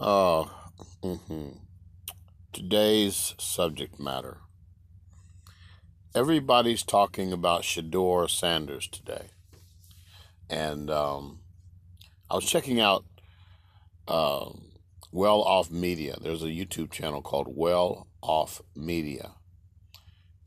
Uh, mhm. Today's subject matter. Everybody's talking about Shador Sanders today. And I was checking out um, Well Off Media. There's a YouTube channel called Well Off Media.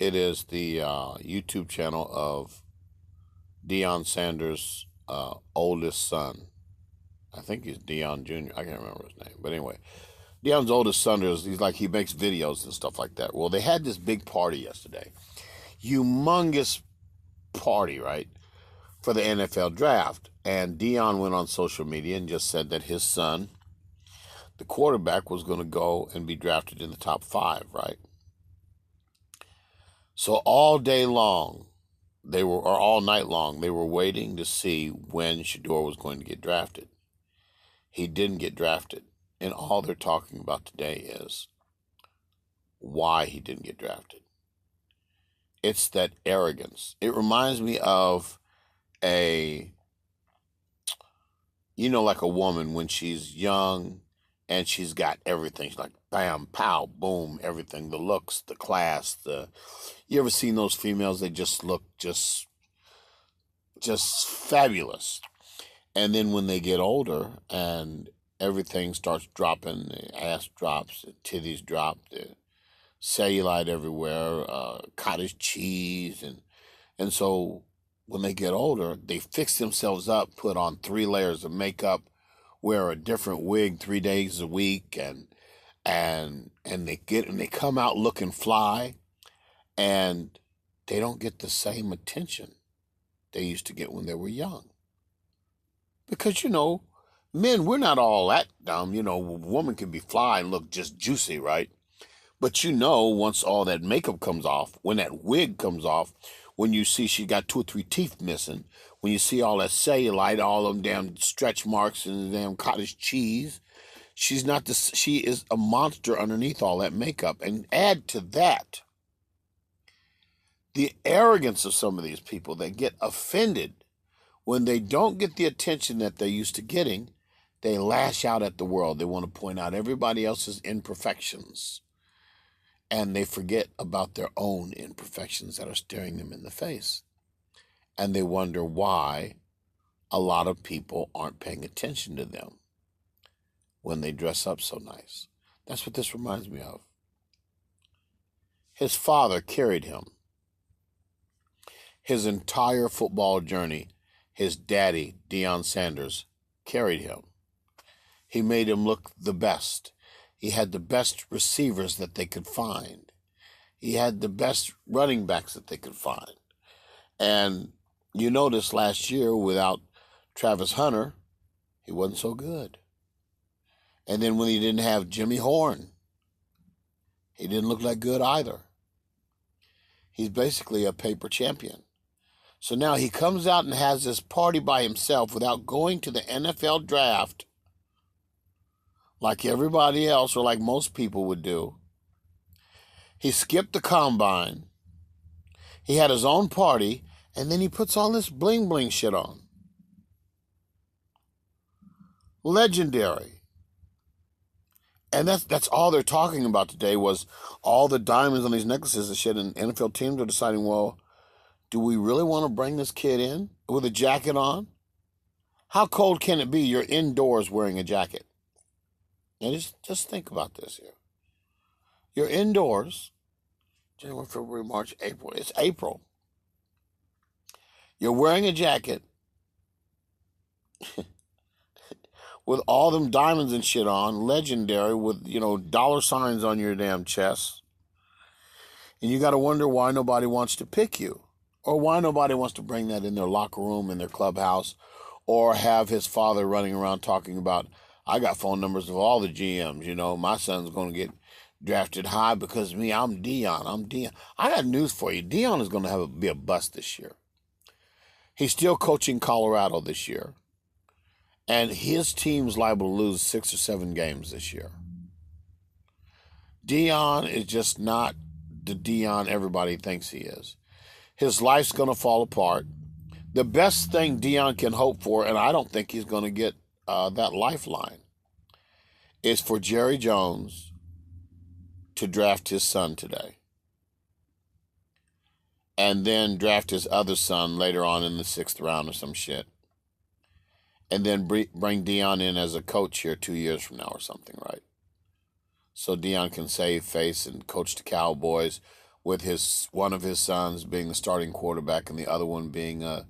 It is the YouTube channel of Deion Sanders' oldest son. I think he's Deion Jr. I can't remember his name. But anyway, Deion's oldest son he makes videos and stuff like that. Well, they had this big party yesterday. Humongous party, right? For the NFL draft. And Deion went on social media and just said that his son, the quarterback, was going to go and be drafted in the top 5, right? So all day long, or all night long, they were waiting to see when Shador was going to get drafted. He didn't get drafted. And all they're talking about today is why he didn't get drafted. It's that arrogance. It reminds me of like a woman when she's young and she's got everything. She's like, bam, pow, boom, everything. The looks, the class, you ever seen those females? They just look just fabulous. And then when they get older and everything starts dropping, the ass drops, the titties drop, the cellulite everywhere, cottage cheese, and so when they get older, they fix themselves up, put on 3 layers of makeup, wear a different wig 3 days a week, and they come out looking fly, and they don't get the same attention they used to get when they were young. Because men, we're not all that dumb. A woman can be fly and look just juicy, right? But once all that makeup comes off, when that wig comes off, when you see she got 2 or 3 teeth missing, when you see all that cellulite, all them damn stretch marks and the damn cottage cheese, she is a monster underneath all that makeup. And add to that the arrogance of some of these people that get offended when they don't get the attention that they're used to getting. They lash out at the world. They want to point out everybody else's imperfections. And they forget about their own imperfections that are staring them in the face. And they wonder why a lot of people aren't paying attention to them when they dress up so nice. That's what this reminds me of. His father carried him. His entire football journey, his daddy, Deion Sanders, carried him. He made him look the best. He had the best receivers that they could find. He had the best running backs that they could find. And you notice last year without Travis Hunter, he wasn't so good. And then when he didn't have Jimmy Horn, he didn't look that good either. He's basically a paper champion. So now he comes out and has this party by himself without going to the NFL draft like everybody else, or like most people would do. He skipped the combine. He had his own party, and then he puts all this bling bling shit on. Legendary. And that's all they're talking about today was all the diamonds on these necklaces and shit, and NFL teams are deciding, well, do we really want to bring this kid in with a jacket on? How cold can it be? You're indoors wearing a jacket. Now just think about this here. You're indoors, January, February, March, April. It's April. You're wearing a jacket with all them diamonds and shit on, legendary, with, dollar signs on your damn chest. And you got to wonder why nobody wants to pick you, or why nobody wants to bring that in their locker room, in their clubhouse, or have his father running around talking about, I got phone numbers of all the GMs, my son's going to get drafted high because of me. I'm Deion. I got news for you. Deion is going to be a bust this year. He's still coaching Colorado this year. And his team's liable to lose 6 or 7 games this year. Deion is just not the Deion everybody thinks he is. His life's going to fall apart. The best thing Deion can hope for, and I don't think he's going to get that lifeline, is for Jerry Jones to draft his son today, and then draft his other son later on in the 6th round or some shit, and then bring Deion in as a coach here 2 years from now or something, right? So Deion can save face and coach the Cowboys with one of his sons being the starting quarterback and the other one being a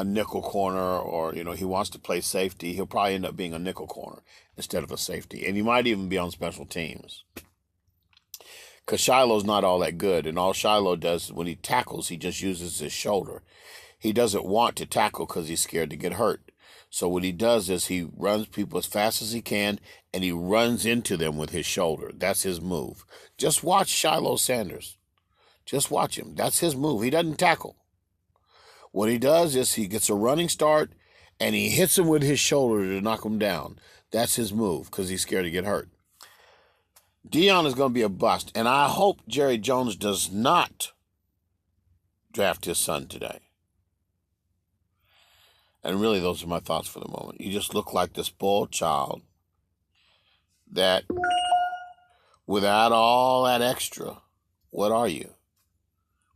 nickel corner, or he wants to play safety. He'll probably end up being a nickel corner instead of a safety, and he might even be on special teams. Because Shiloh's not all that good, and all Shiloh does when he tackles, he just uses his shoulder. He doesn't want to tackle because he's scared to get hurt. So what he does is he runs people as fast as he can, and he runs into them with his shoulder. That's his move. Just watch Shiloh Sanders. Just watch him. That's his move. He doesn't tackle. What he does is he gets a running start, and he hits him with his shoulder to knock him down. That's his move because he's scared to get hurt. Deion is going to be a bust, and I hope Jerry Jones does not draft his son today. And really, those are my thoughts for the moment. You just look like this spoiled child that, without all that extra, what are you?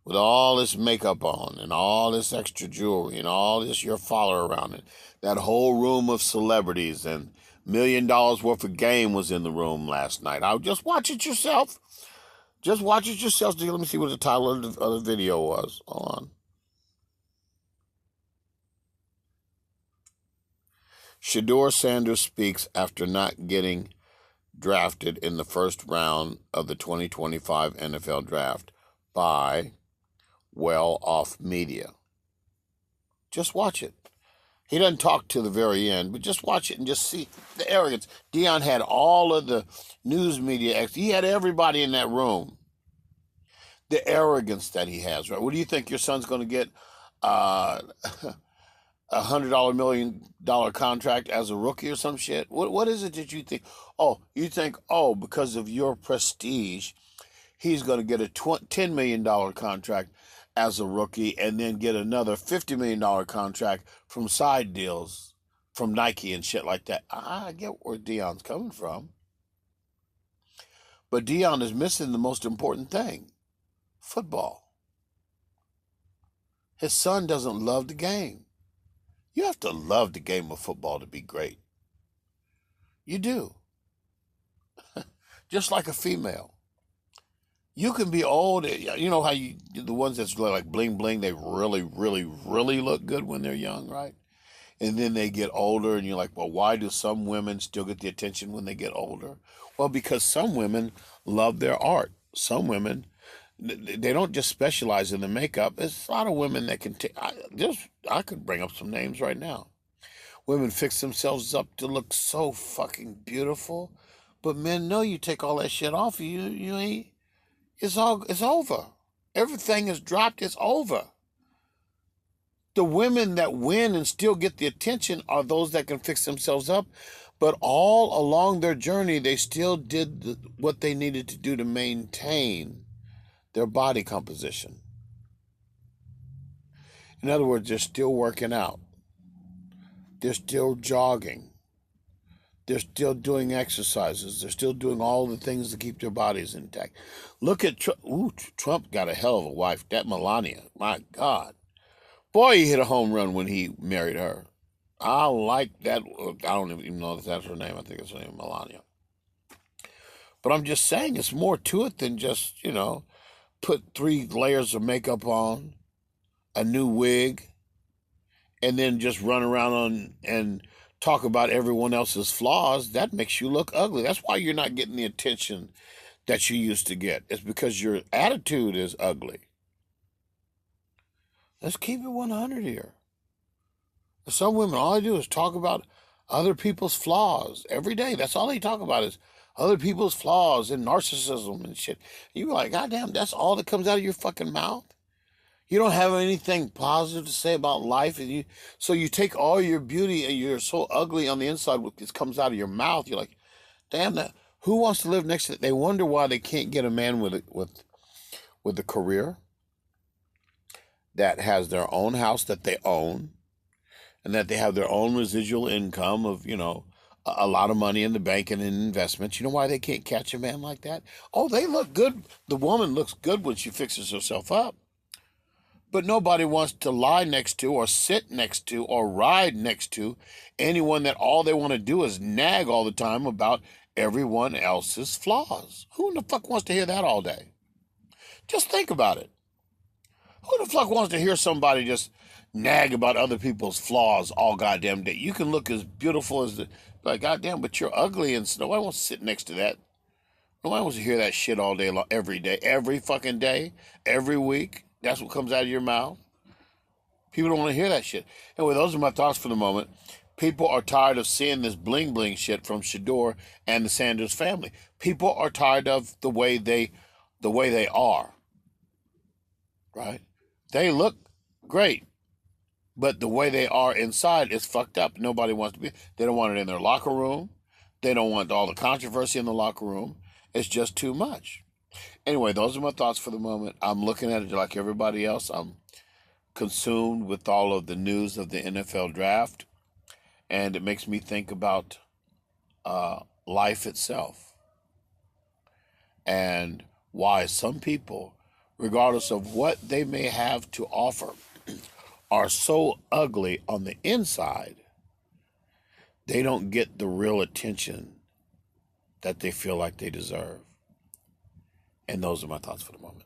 With all this makeup on and all this extra jewelry and all this your follower around it, that whole room of celebrities and $1 million worth of game was in the room last night. I'll just watch it yourself. Just watch it yourself. Let me see what the title of the video was. Hold on. Shedeur Sanders speaks after not getting drafted in the first round of the 2025 NFL Draft by Well Off Media. Just watch it. He doesn't talk to the very end, but just watch it and just see the arrogance. Deion had all of the news media. He had everybody in that room. The arrogance that he has, right? What do you think your son's going to get? $100 million contract as a rookie or some shit? What is it that you think? Oh, you think, because of your prestige, he's going to get a $10 million contract as a rookie and then get another $50 million contract from side deals from Nike and shit like that. I get where Deion's coming from. But Deion is missing the most important thing, football. His son doesn't love the game. You have to love the game of football to be great. You do. Just like a female. You can be old. You know how the ones that's like bling bling, they really, really, really look good when they're young, right? And then they get older and you're like, well, why do some women still get the attention when they get older? Well, because some women love their art. Some women, they don't just specialize in the makeup. There's a lot of women that can take, I could bring up some names right now. Women fix themselves up to look so fucking beautiful. But men know you take all that shit off, you ain't, it's over. Everything is dropped, it's over. The women that win and still get the attention are those that can fix themselves up, but all along their journey, they still did what they needed to do to maintain their body composition. In other words, they're still working out. They're still jogging. They're still doing exercises. They're still doing all the things to keep their bodies intact. Look at Trump. Ooh, Trump got a hell of a wife. That Melania, my God. Boy, he hit a home run when he married her. I like that. I don't even know if that's her name. I think it's her name, Melania. But I'm just saying it's more to it than just, put 3 layers of makeup on, a new wig, and then just run around and talk about everyone else's flaws. That makes you look ugly. That's why you're not getting the attention that you used to get. It's because your attitude is ugly. Let's keep it 100 here. Some women, all they do is talk about other people's flaws every day. That's all they talk about is other people's flaws and narcissism and shit. You're like, God damn, that's all that comes out of your fucking mouth? You don't have anything positive to say about life, and so you take all your beauty and you're so ugly on the inside. It comes out of your mouth. You're like, damn, who wants to live next to it? They wonder why they can't get a man with a career that has their own house that they own, and that they have their own residual income of a lot of money in the bank and in investments. You know why they can't catch a man like that? Oh, they look good. The woman looks good when she fixes herself up. But nobody wants to lie next to or sit next to or ride next to anyone that all they want to do is nag all the time about everyone else's flaws. Who in the fuck wants to hear that all day? Just think about it. Who the fuck wants to hear somebody just nag about other people's flaws all goddamn day? You can look as beautiful as like goddamn, but you're ugly, and nobody wants to sit next to that. Nobody wants to hear that shit all day long, every day, every fucking day, every week. That's what comes out of your mouth. People don't want to hear that shit. Anyway, those are my thoughts for the moment. People are tired of seeing this bling bling shit from Shador and the Sanders family. People are tired of the way they are. Right? They look great, but the way they are inside is fucked up. Nobody wants to be. They don't want it in their locker room. They don't want all the controversy in the locker room. It's just too much. Anyway, those are my thoughts for the moment. I'm looking at it like everybody else. I'm consumed with all of the news of the NFL draft, and it makes me think about life itself and why some people, regardless of what they may have to offer, are so ugly on the inside, they don't get the real attention that they feel like they deserve. And those are my thoughts for the moment.